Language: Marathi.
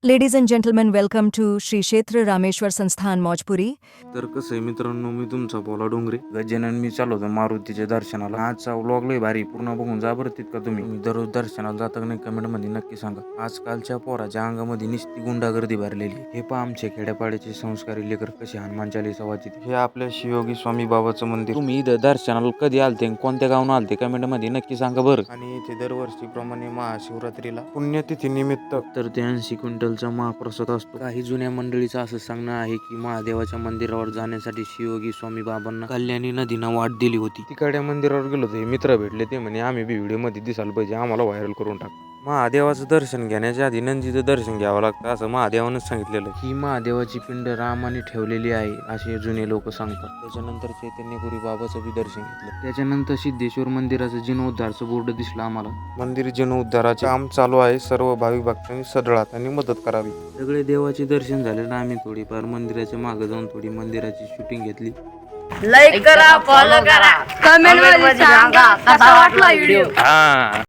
Ladies and gentlemen, welcome to Shri Kshetra Rameshwar Sansthan Mojpuri. तर कसं आहे मित्रांनो, मी तुमचा बोला डोंगरे गजानन. मी चाललो होतो मारुतीच्या दर्शनाला. आजचा व्लॉग लय भारी, पूर्ण बघून जा बरं. तितका तुम्ही दररोज दर्शनाला जाता का नाही कमेंट मध्ये नक्की सांगा. आजकालच्या पोराच्या अंगामध्ये निस्ती गुंडागर्दी भरलेली. हे पहा आमचे खेड्यापाड्याचे संस्कारी लेकर कसे हनुमान चालीसा वाचित. हे आपल्या शिवयोगी स्वामी बाबाचं मंदिर. तुम्ही इथं दर्शनाला कधी आलते, कोणत्या गावून आलते कमेंट मध्ये नक्की सांगा बरं. आणि इथे दरवर्षीप्रमाणे महाशिवरात्रीला पुण्यतिथी निमित्त तर ते 80 क्विंटलचा महाप्रसाद असतो. काही जुन्या मंडळीचं असं सांगणं आहे की महादेवाच्या मंदिरावर जाण्यासाठी शिवयोगी स्वामी बाबांना कल्याणी नदीनं वाट दिली होती. तिकडे मंदिरावर गेलो होते, मित्र भेटले. ते म्हणे आम्ही बी व्हिडिओ मध्ये दिसायला पाहिजे, आम्हाला व्हायरल करून टाक. महादेवाचं दर्शन घेण्याच्या आधी नंदीचं दर्शन घ्यावं लागतं असं महादेवानंच सांगितलेलं. ही महादेवाची पिंड रामाने ठेवलेली आहे असे जुने लोक सांगतात. त्याच्यानंतर चैतन्यपुरी बाबाचं बी दर्शन घेतलं. त्याच्यानंतर सिद्धेश्वर मंदिराचं जीर्णोद्धारचं बोर्ड दिसला आम्हाला. मंदिर जीर्णोद्धाराचे काम चालू आहे, सर्व भाविक भक्तांनी सदळ हाताने मदत करावी. सगळे देवाचे दर्शन झाले ना, आम्ही थोडीफार मंदिराच्या मागे जाऊन थोडी मंदिराची शूटिंग घेतली. लाईक करा, फॉलो करा, कमेंट मध्ये सांगा कसा वाटला व्हिडिओ.